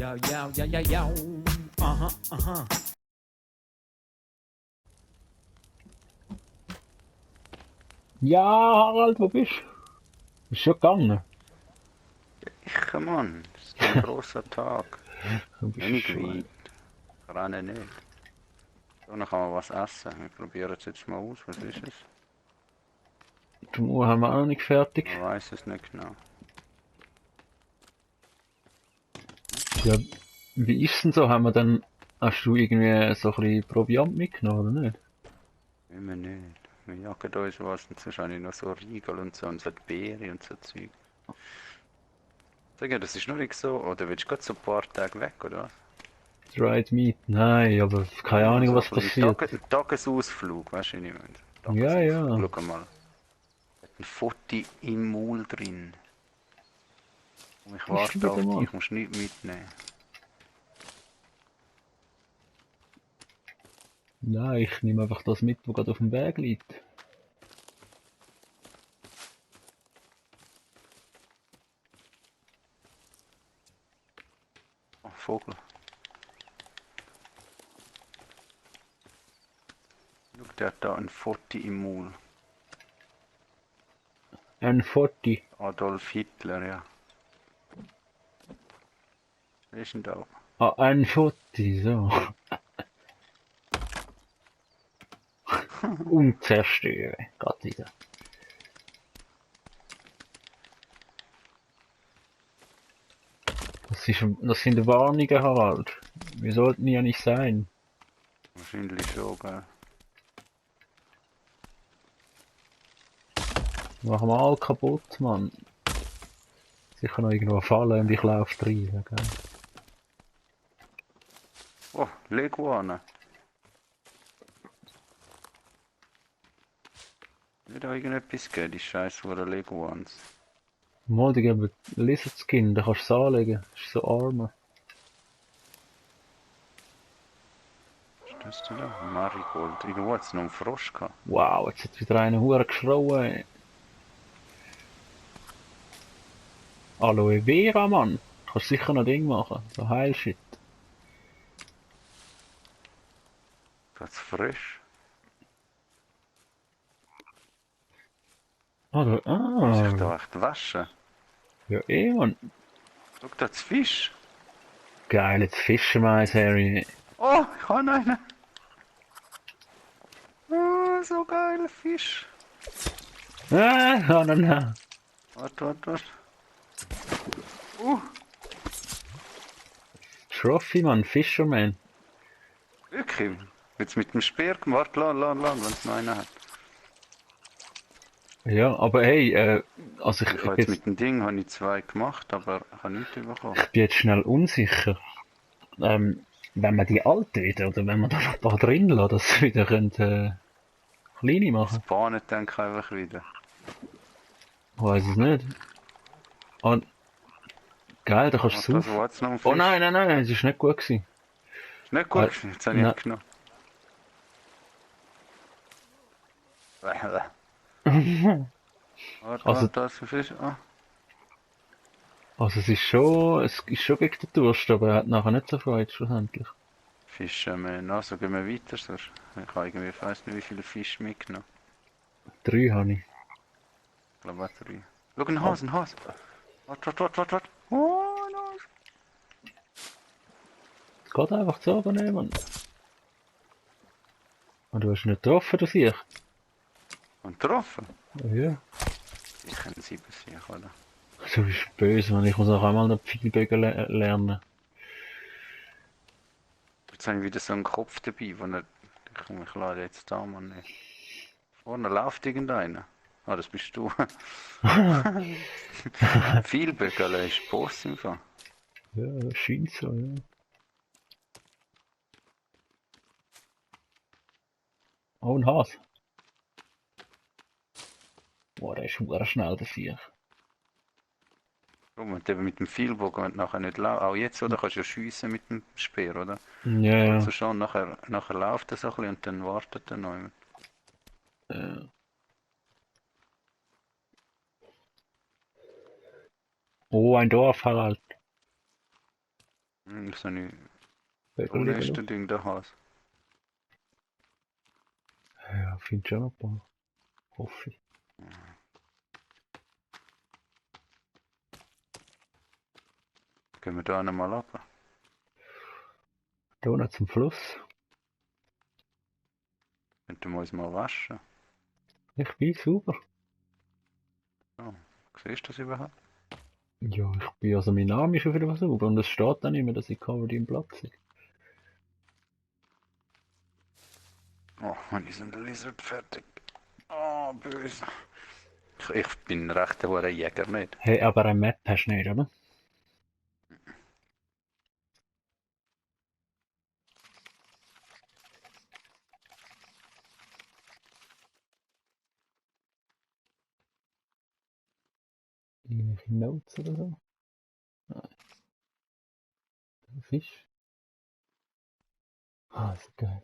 Yo, yo, yo, yo, yo. Aha, aha. Ja, Harald, wo bist du? Bist schon gegangen? Ich, Mann, das ist ein grosser Tag. Du bist Wenig schon weit. Rennen nicht. So, dann kann man was essen. Wir probieren es jetzt mal aus. Was ist es? Die Uhr haben wir auch noch nicht fertig. Man weiß es nicht genau. Ja, wie ist denn so? Haben wir dann, hast du irgendwie so ein bisschen Proviant mitgenommen, oder nicht? Immer nicht. Wir jagen uns was und sonst habe ich noch so Riegel und so Beeren und so Zeug. Sag ja, das ist noch nicht so. Oder willst du gerade so ein paar Tage weg, oder was? Dried Meat? Nein, aber keine Ja, Ahnung, so was ein bisschen passiert. Ein Tagesausflug, weißt du, wie ich meine? Ja, Tagesausflug. ja. Schau mal. Hat ein Foto im Maul drin. Und ich Ist warte wieder auf dich, mal. ich muss nichts mitnehmen. Nein, ich nehme einfach das mit, was gerade auf dem Weg liegt. Oh, Vogel. Schau, der hat da ein Foto im Maul. Ein 40. Adolf Hitler, ja. Wer ist denn da? Ah, ein 40, so. Und zerstören. Geht wieder. Das sind Warnungen, Harald. Wir sollten ja nicht sein. Wahrscheinlich schon, gell? Machen wir all kaputt, Mann. Sicher noch irgendwo fallen und ich laufe rein, gell? Oh, Leguane. Wird da irgendetwas geben, die scheiß von der Leguans. Mal, die geben Lizard Skin, da kannst du es anlegen. Das ist so arm. Was ist das denn da? Marigold. Irgendwo hat es noch einen Frosch gehabt. Wow, jetzt hat wieder einer Hure geschrauen, ey. Aloe Vera, Mann. Kannst sicher noch Ding machen. So Heilshit. Ganz frisch. Muss ich da echt waschen? Ja eh, Mann. Schau, da ist Fisch. Geil, jetzt fischen wir eins, Harry. Oh, ich habe einen. Oh, so geiler Fisch. Ah, nein, nein. Warte, warte, warte. Trophy, Mann, Fisherman. Wirklich? Jetzt mit dem Speer gemacht? Warte, wenn es noch einen hat. Ja, aber hey, also Ich habe jetzt mit dem Ding habe ich 2 gemacht, aber ich habe nichts bekommen. ich bin jetzt schnell unsicher. Wenn man die alte wieder, oder wenn man da noch ein paar drin lässt, dass sie wieder kleine Das machen. Bahnen denke ich einfach wieder. Weiß es nicht. Ah, geil, da kannst du Warte, es also jetzt noch ein Oh Fisch. nein, nein, nein, es ist nicht gut gewesen. Ist nicht gut gewesen, jetzt habe ich nein. abgenommen. Warte, Also, da ist ein Fisch. Ah. also es ist schon gegen den Durst, aber er hat nachher nicht so Freude, schlussendlich. Fisherman, also gehen wir weiter sonst. Ich habe irgendwie, ich weiss nicht wie viele Fische mitgenommen. 3 habe ich. Ich glaube auch 3. Schau, ein Hase, ein Hase. Warte. Oh, ein Hase. Es geht einfach zu oben nehmen. Und du hast ihn nicht getroffen, du siehst. Und getroffen? Ja. Ich kann 7 sicher, oder? Du bist böse, man. Ich muss auch einmal noch Pfeilbögen lernen. Jetzt habe ich wieder so einen Kopf dabei, wo nicht... Ich lade jetzt da mal nicht. Vorne läuft irgendeiner. Ah, das bist du. Viel Böckerle ist Boss im Fall. Ja, das scheint so, ja. Oh, ein Hase. Boah, der ist verdammt schnell, der Viech. Und eben mit dem Vielbogen und nachher nicht laufen. Auch jetzt, oder? Kannst du ja schiessen mit dem Speer, oder? Ja, Geht ja. so schon, nachher läuft er so ein bisschen und dann wartet er noch jemand. Oh, ein Dorf, Harald. So eine Vögel liegen nächste noch. Ding da Haus. Ja, finde schon noch ein paar. Hoffe ich. Gehen wir da einmal ab. Da noch zum Fluss. Könnten wir uns mal waschen. Ich bin sauber. Oh, siehst du das überhaupt? Ja, ich bin, also mein Name ist auf jeden Fall sauber und es steht dann immer, dass ich covered im Platz bin. Oh, wann ist denn der Lizard fertig? Oh, böse. Ich bin recht ein hoher Jäger nicht. Hey, aber eine Map hast du nicht, oder? Irgendwelche Notes oder so? Nein. Fisch? Ah, ist geil.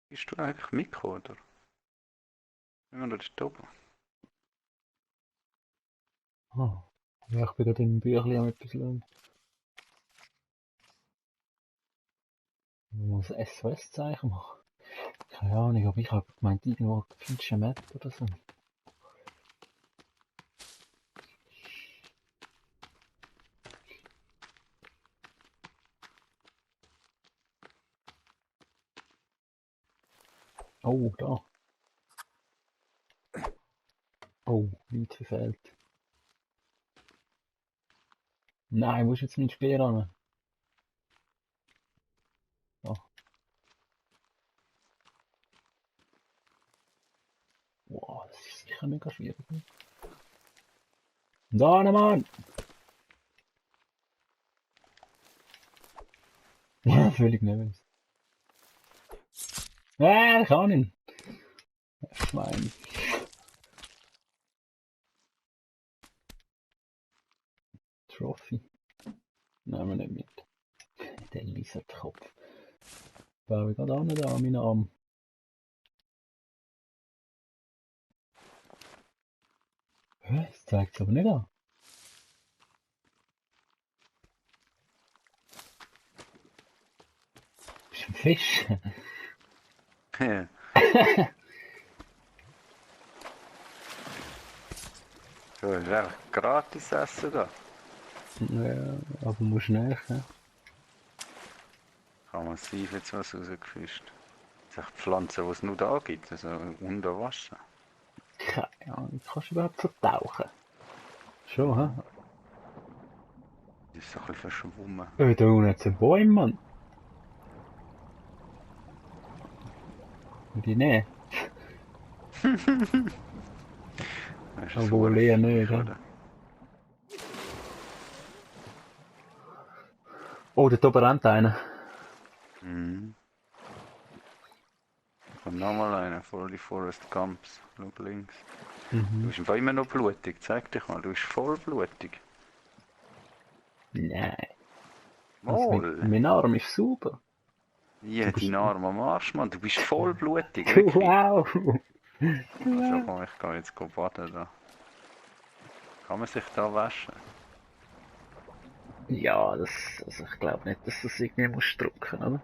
Bist du eigentlich Mikro, oder? Ja, das ist oben. Ah. Ja, ich bin gerade im Büchlein am etwas lernen. Ich muss ein SOS-Zeichen machen. Keine Ahnung, aber ich habe gemeint, irgendwo findest du eine Map oder so. Oh, da. Oh, weit verfehlt. Nein, wo ist jetzt mein Speer an? Oh. Wow, das ist sicher mega schwierig. Da, ne Mann! Ja, völlig nervös. Ich kann ihn. Schwein. Trophy. Nehmen wir nicht mit. Der Lizardkopf. Baue ich gerade auch nicht an meinen Arm. Hä? Das zeigt es aber nicht an. Bist du ein Fisch? Ja. Du hast einfach gratis essen da. Ja, aber musst näher. Ja? Kann man massiv jetzt was rausgefischt. Das sind echt Pflanzen, die es nur da gibt, also unter Wasser. Keine Ahnung, kannst du überhaupt so tauchen? Schon, hä? Das ist so ein bisschen verschwommen. Da unten hat es einen Bäume, Mann. In die Nähe. Das ist Obwohl so eher ein nicht, Viech, hä? oder? Oh, dort oben rennt einer. Mhm. Und nochmal einer, voll die Forest Gumps. Schau links. Du bist im Fall immer noch blutig, zeig dich mal, du bist voll blutig. Nein. Also Mal! mein Arm ist sauber. Ja, bist- dein Arm am Arsch, Mann, du bist voll blutig, Du, wirklich. wow! Also komm, ich kann jetzt baden da. Kann man sich da waschen? Ja, das, also ich glaube nicht, dass das irgendwie muss drücken, oder?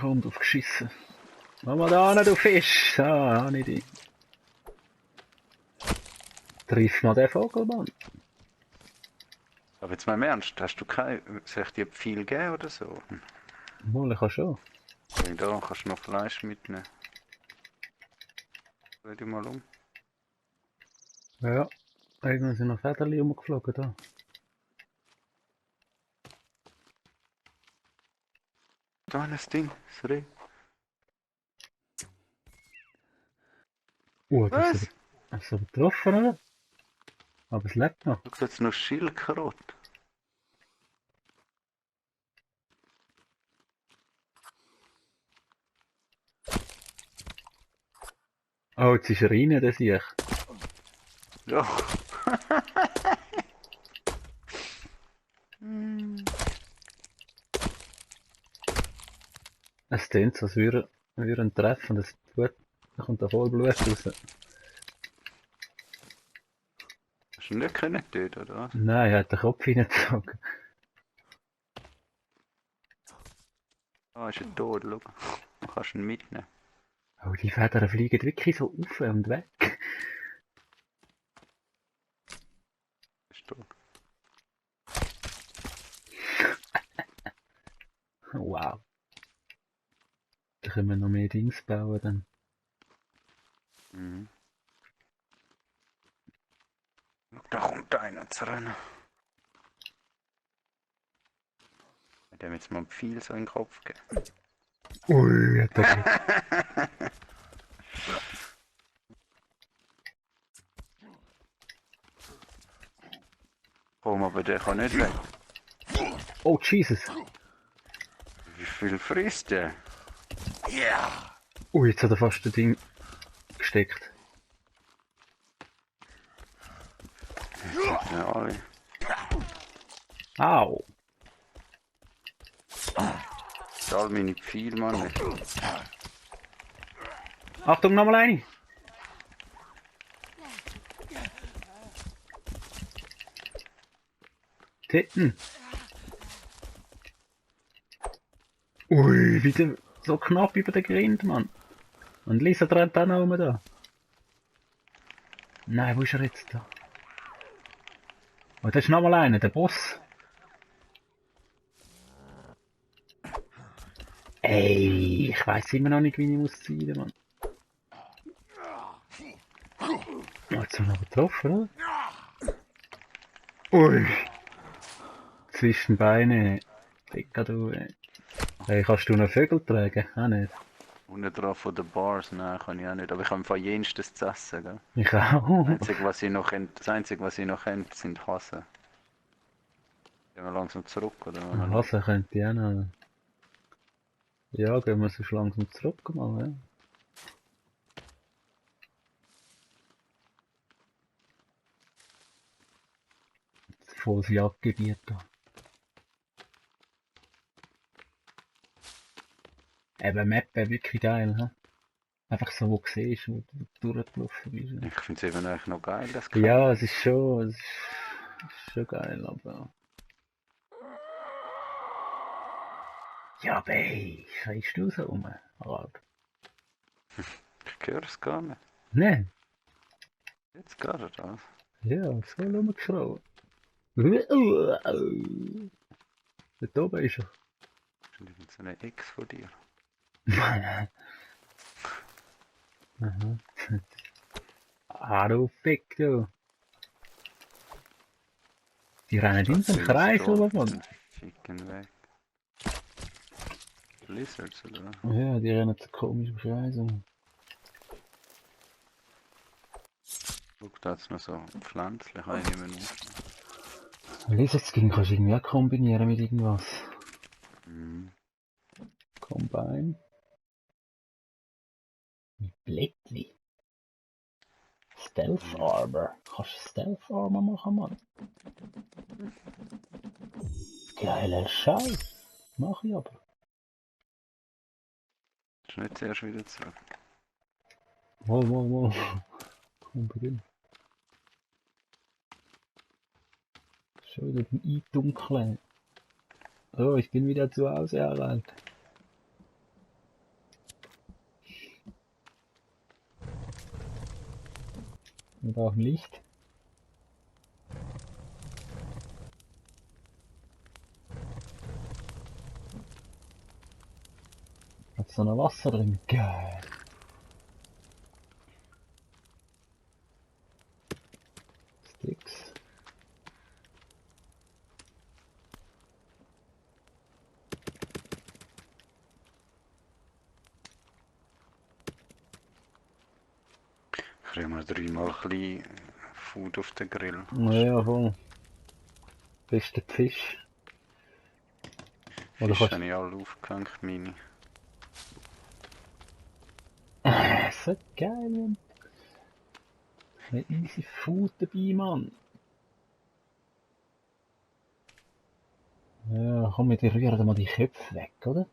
Hund aufgeschissen. Mach mal da hin, du Fisch! So, habe ich dich. Triff mal den Vogel, Mann. Aber jetzt mal im Ernst, hast du keine, soll ich dir viel geben oder so? Mal, ich kann schon. Weil da kannst du noch Fleisch mitnehmen. Dreh dich mal um. Ja. Irgendwann sind noch Federchen rumgeflogen da. Da ein Ding, das Reh. Das Was? ist aber getroffen, oder? Aber es lebt noch. Schau, jetzt noch Schildkröte. Oh, jetzt ist er rein, der Sieg. Ja. Es tönt so, als würde Wir würden ihn treffen, das Blut, da kommt da voll Blut raus. Hast du ihn nicht können töten, oder was? Nein, er hat den Kopf reingezogen. Ah, ist er tot, schau. Du kannst ihn mitnehmen. Oh, die Federn fliegen wirklich so auf und weg. Ist tot. Wow. Da können wir noch mehr Dings bauen dann. Mhm. Da kommt einer zu rennen. Hat dem jetzt mal viel so in den Kopf gegeben. Ui, hat er Komm, aber der kann nicht weg. Oh, Jesus. Wie viel frisst der? Ui, jetzt hat er fast das Ding gesteckt. Ja, alle. Au. All meine Pfeile, Mann. Achtung, nochmal eine. Titten. Ui, wieder so knapp über den Grind, Mann. Und Lisa rennt auch noch rum da. Nein, wo ist er jetzt da? Oh, da ist nochmal einer, der Boss. Ey, ich weiß immer noch nicht, wie ich muss ziehen, Mann. Oh, jetzt haben wir noch getroffen, oder? Ui. Zwischen Beine. Dicker du, ey. Hey, kannst du noch Vögel tragen? Auch nicht. Unten drauf von den Bars, nein, kann ich auch nicht. Aber ich habe von jenstes zu essen, gell? Ich auch. Das Einzige, was ich noch kenne, sind Hasen. Gehen wir langsam zurück, oder? Hasen könnte ich auch noch. Ja, gehen wir so langsam zurück mal, ja. Volles Jagdgebiet da. Eben, Map wäre wirklich geil, hä? Einfach so, wo du siehst, wo du durchgelaufen bist. Ja. Ich finde es eben eigentlich noch geil, das Ja, es ist schon geil, aber... Ja, aber hey, schreist du so rum, Alter? Ich höre es gar nicht. Nein, Jetzt geht er das. ja, voll rumgeschraubt. Dort oben ist er. Das ist so eine Ex von dir. Aha. Ah, du Fick, du. Die rennen in den Kreis, oder was? Ficken weg. Lizards, oder? Ja, die rennen so komisch im Kreis. Schau, da hat's noch so Pflänzchen, kann ich nicht mehr aufnehmen. Lizardskin kannst du irgendwie auch kombinieren mit irgendwas. Mhm. Combine. Mit Blättli. Stealth Armor. Kannst du Stealth Armor machen, Mann? Geiler Scheiß. Mach ich aber. Ist nicht zuerst wieder zurück. Mal. Komm, beginn. Schon wieder eindunkeln. Oh, ich bin wieder zu Hause, Harald. Wir brauchen Licht. Hat so noch Wasser drin. Geil. Sticks. Kriegen wir dreimal ein bisschen Food auf den Grill. Ja, voll. Bester Fisch. Oder Fisch kannst habe ich alle aufgehängt, meine. so geil, Mann. Mit easy Food dabei, Mann. Ja, komm, wir rühren mal die Köpfe weg, oder?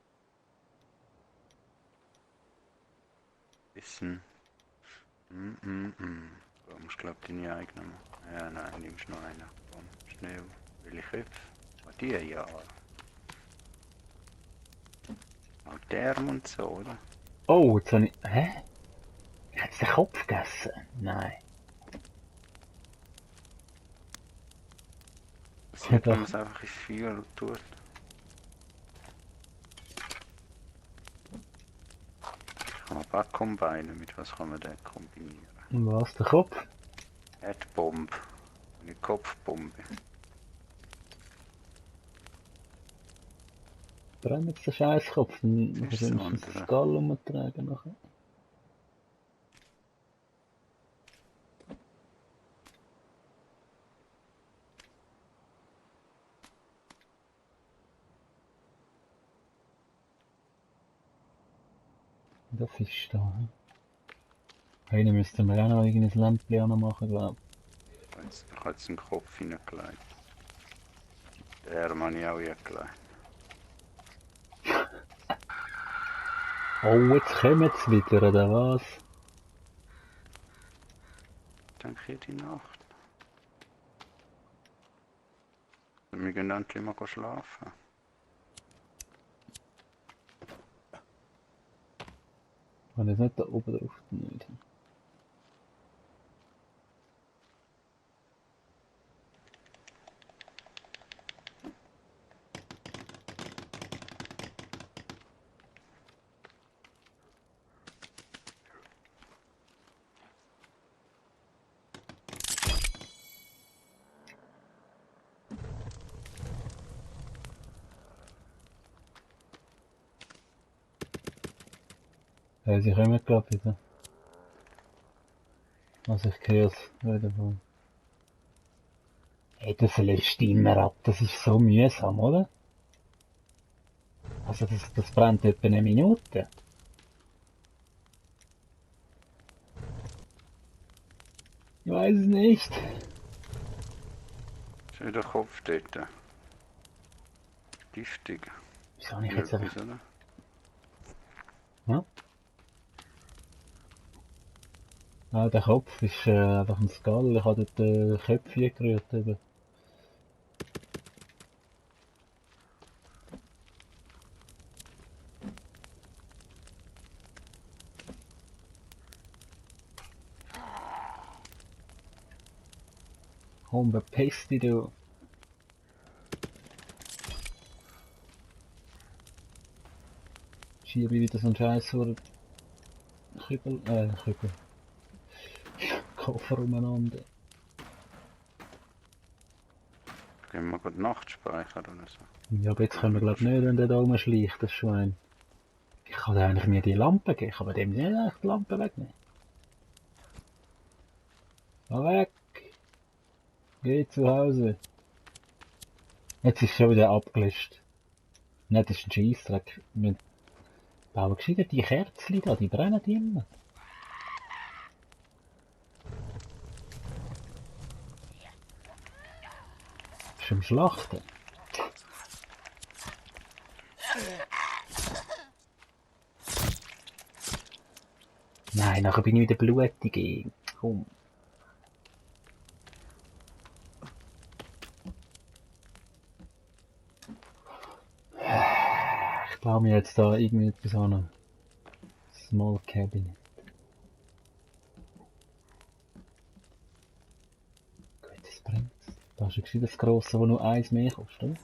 Essen. Du musst glaub deine eigene machen. Ja, nein, nimmst noch einen. Komm, schnell. Will ich Köpfe? Ah, die ja. Auch der und so, oder? Oh, jetzt habe ich... Hä? Hat den Kopf gegessen? Nein. Das Ich sieht, wenn man dachte, es einfach ins Feuer tut. Kann man Back kombinieren. Mit was kann man den kombinieren? was, der Kopf? Erdbombe. Eine Kopfbombe. Brennt jetzt der Scheißkopf, dann Das kannst ist du das wenigstens das andere. Skull umtragen nachher. Der Fisch da. Hm? Hey, dann müssten wir auch noch irgendein Lämpchen machen, glaub Ich habe jetzt einen Kopf hineingelegt. Der Arm habe ich auch hineingelegt. ich. Oh, jetzt kommen sie wieder, oder was? Denke ich die Nacht. Wir gehen endlich mal schlafen. Kann ich nicht da oben drauf? Nicht. Hey, sie kommen gerade wieder. Also ich höre es wieder von. Hey, das lässt immer ab, das ist so mühsam, oder? Also das brennt etwa eine Minute. Ich weiß es nicht. Ist wieder der Kopf dort. Giftig. Wieso habe ich jetzt einfach... Etwas, oder? Ja? Ah, der Kopf ist einfach ein Skull, ich habe dort Köpfe gerührt eben. Komm, bepiss dich, du. Schiebe wieder so einen Scheiß vor Kübel. Koffer umeinander. Gehen wir gut Nachtspeicher oder so. Ja, aber jetzt können wir glaub nicht, wenn der da rumschleicht, das Schwein. Ich kann dir eigentlich mir die Lampe geben, ich kann mir dem nicht eigentlich die Lampe wegnehmen. Geh weg! Geh zu Hause! Jetzt ist schon wieder abgelöscht. Nein, das ist ein Scheissdreck. Wir bauen gescheiter die Kerzen da, die brennen immer. Bist du am Schlachten? Nein, nachher bin ich wieder blutig. Komm. Ich baue mir jetzt da irgendwie etwas an. Small Cabinet. Gut, das bringt. Da ist ja gescheiter das grosse, das nur eins mehr kostet, oder?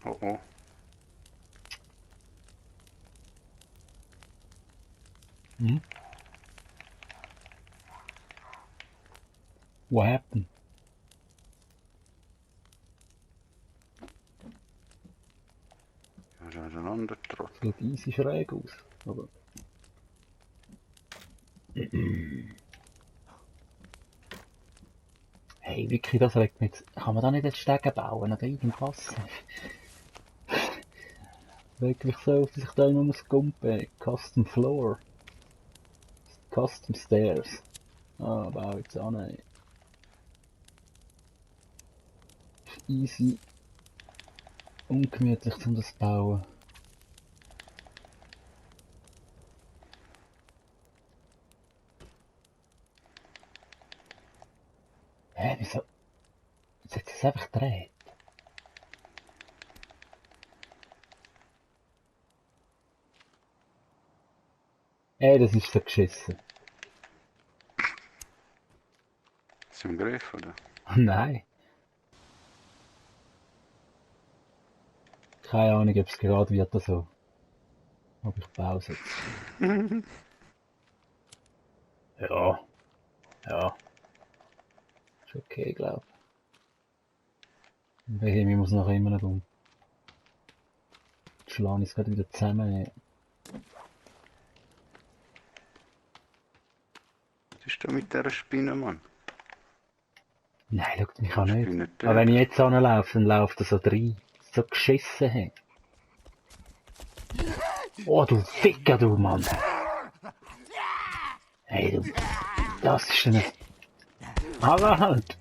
Oh oh. Mhm. What happened? Ja, das ist ein anderer Trottel. Sieht easy schräg aus. Aber Hey, wirklich, das regt mich jetzt. Kann man da nicht einen Stegen bauen oder irgendwas? Regt mich so auf, dass ich da nur muss gumpen. Custom Floor. Custom Stairs. Ah, bau jetzt an. Ey. Ist easy. Ungemütlich, um das zu bauen. Hä, wieso? Jetzt hat es einfach gedreht. Ey, das ist so geschissen. Ist im Griff, oder? Nein. Keine Ahnung, ob es gerade wird oder so. Aber ich baue es jetzt. Ja. Ja. Ist okay, glaub ich. Ich muss nachher immer noch um. Die schlagen es gerade wieder zusammen. Was ist da mit dieser Spinne, Mann? Nein, schau mich auch nicht. Spinne Aber wenn ich tötet. jetzt anlaufe, dann läuft er so rein. So geschissen, hey. Oh, du Ficker, du Mann. Hey, du. Das ist eine... Aber halt.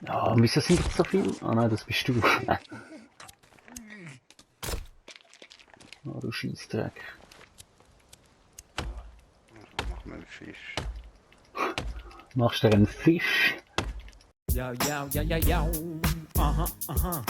Ja, wieso sind jetzt so viel? Ah nein, das bist du. Oh, du Scheissdreck. Mach mal einen Fisch. Machst du einen Fisch? Yo, yo, yo, yo, yo. Uh-huh, uh-huh.